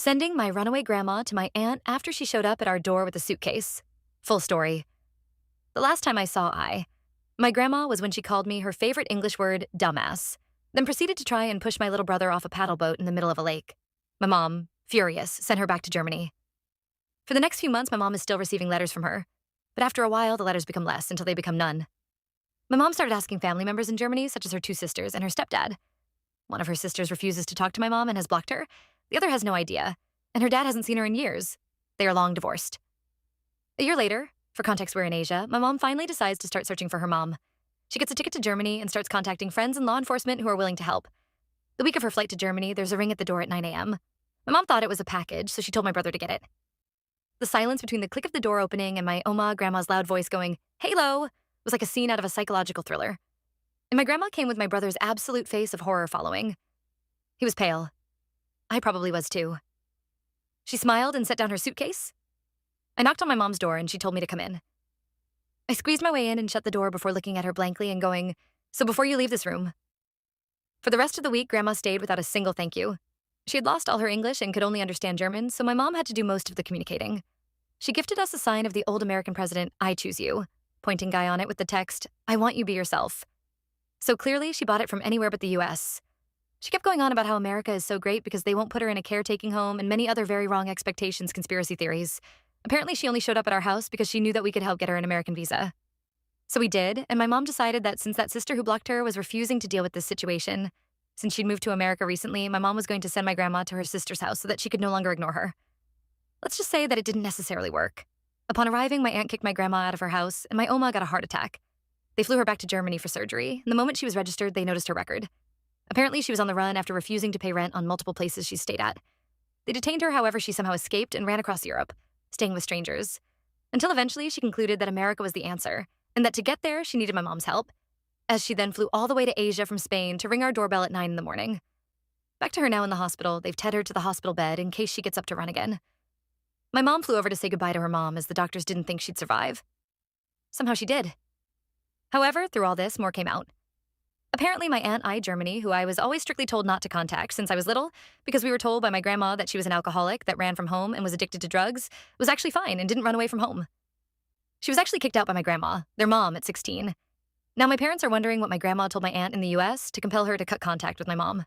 Sending my runaway grandma to my aunt after she showed up at our door with a suitcase. Full story. The last time I saw my grandma was when she called me her favorite English word, dumbass, then proceeded to try and push my little brother off a paddle boat in the middle of a lake. My mom, furious, sent her back to Germany. For the next few months, my mom is still receiving letters from her, but after a while, the letters become less until they become none. My mom started asking family members in Germany, such as her two sisters and her stepdad. One of her sisters refuses to talk to my mom and has blocked her. The other has no idea, and her dad hasn't seen her in years. They are long divorced. A year later, for context we're in Asia, my mom finally decides to start searching for her mom. She gets a ticket to Germany and starts contacting friends and law enforcement who are willing to help. The week of her flight to Germany, there's a ring at the door at 9 a.m. My mom thought it was a package, so she told my brother to get it. The silence between the click of the door opening and my grandma's loud voice going, "Halo," was like a scene out of a psychological thriller. And my grandma came with my brother's absolute face of horror following. He was pale. I probably was too. She smiled and set down her suitcase. I knocked on my mom's door and she told me to come in. I squeezed my way in and shut the door before looking at her blankly and going, "So before you leave this room." For the rest of the week, Grandma stayed without a single thank you. She had lost all her English and could only understand German, so my mom had to do most of the communicating. She gifted us a sign of the old American president, "I choose you," pointing guy on it with the text, "I want you be yourself." So clearly, she bought it from anywhere but the US. She kept going on about how America is so great because they won't put her in a caretaking home and many other very wrong expectations conspiracy theories. Apparently, she only showed up at our house because she knew that we could help get her an American visa. So we did, and my mom decided that since that sister who blocked her was refusing to deal with this situation, since she'd moved to America recently, my mom was going to send my grandma to her sister's house so that she could no longer ignore her. Let's just say that it didn't necessarily work. Upon arriving, my aunt kicked my grandma out of her house, and my Oma got a heart attack. They flew her back to Germany for surgery, and the moment she was registered, they noticed her record. Apparently, she was on the run after refusing to pay rent on multiple places she stayed at. They detained her, however, she somehow escaped and ran across Europe, staying with strangers, until eventually she concluded that America was the answer, and that to get there, she needed my mom's help, as she then flew all the way to Asia from Spain to ring our doorbell at 9 in the morning. Back to her now in the hospital, they've tethered her to the hospital bed in case she gets up to run again. My mom flew over to say goodbye to her mom as the doctors didn't think she'd survive. Somehow she did. However, through all this, more came out. Apparently, my Aunt I, Germany, who I was always strictly told not to contact since I was little, because we were told by my grandma that she was an alcoholic that ran from home and was addicted to drugs, was actually fine and didn't run away from home. She was actually kicked out by my grandma, their mom, at 16. Now my parents are wondering what my grandma told my aunt in the US to compel her to cut contact with my mom.